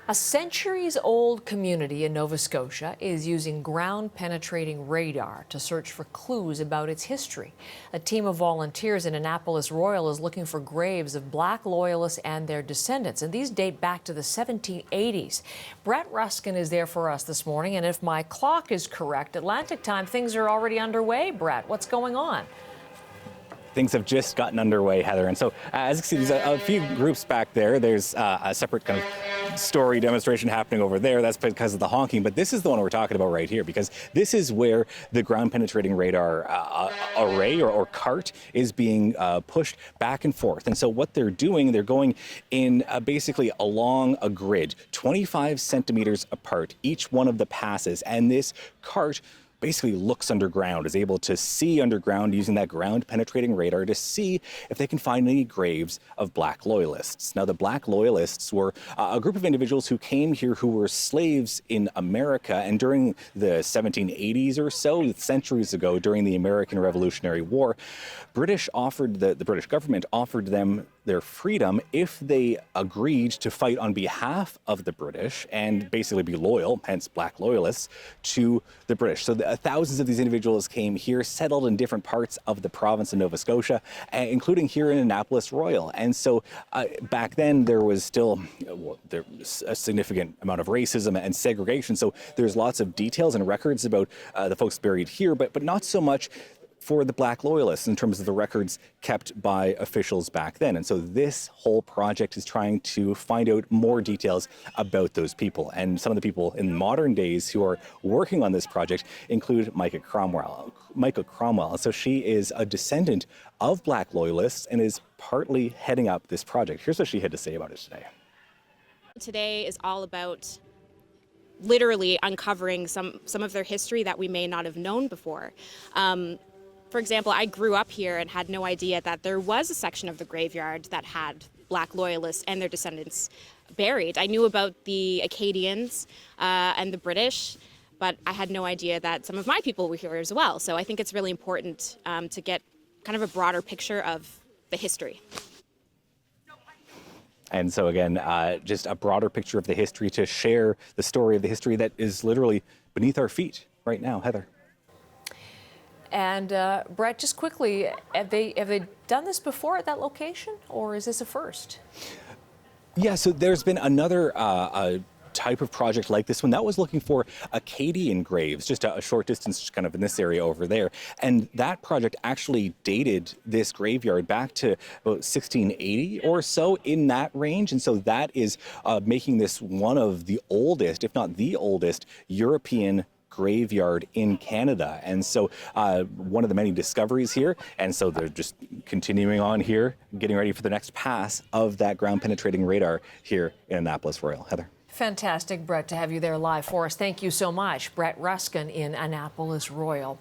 A centuries-old community in Nova Scotia is using ground-penetrating radar to search for clues about its history. A team of volunteers in Annapolis Royal is looking for graves of Black Loyalists and their descendants, and these date back to the 1780s. Brett Ruskin is there for us this morning, and if my clock is correct, Atlantic time, things are already underway. Brett, what's going on? Things have just gotten underway, Heather. And so, as you can see, there's a few groups back there. There's a separate kind of story demonstration happening over there. That's because of the honking. But this is the one we're talking about right here, because this is where the ground-penetrating radar array or cart is being pushed back and forth. And so what they're doing, they're going in basically along a grid, 25 centimeters apart, each one of the passes. And this cart basically looks underground, is able to see underground using that ground-penetrating radar to see if they can find any graves of Black Loyalists. Now, the Black Loyalists were a group of individuals who came here who were slaves in America, and during the 1780s or so, centuries ago, during the American Revolutionary War, the British government offered them their freedom if they agreed to fight on behalf of the British and basically be loyal, hence Black Loyalists, to the British. So thousands of these individuals came here, settled in different parts of the province of Nova Scotia, including here in Annapolis Royal. And so back then there was still there was a significant amount of racism and segregation. So there's lots of details and records about the folks buried here, but not so much for the Black Loyalists in terms of the records kept by officials back then. And so this whole project is trying to find out more details about those people. And some of the people in modern days who are working on this project include Micah Cromwell. So she is a descendant of Black Loyalists and is partly heading up this project. Here's what she had to say about it today. Today is all about literally uncovering some of their history that we may not have known before. For example, I grew up here and had no idea that there was a section of the graveyard that had Black Loyalists and their descendants buried. I knew about the Acadians and the British, but I had no idea that some of my people were here as well. So I think it's really important to get kind of a broader picture of the history. And so again, just a broader picture of the history to share the story of the history that is literally beneath our feet right now. Heather. And Brett, just quickly, have they done this before at that location, or is this a first? Yeah, so there's been another type of project like this one that was looking for Acadian graves, just a short distance kind of in this area over there. And that project actually dated this graveyard back to about 1680 or so, in that range. And so that is making this one of the oldest, if not the oldest, European graveyard in Canada. And so one of the many discoveries here. And so they're just continuing on here, getting ready for the next pass of that ground penetrating radar here in Annapolis Royal. Heather. Fantastic, Brett, to have you there live for us. Thank you so much. Brett Ruskin in Annapolis Royal.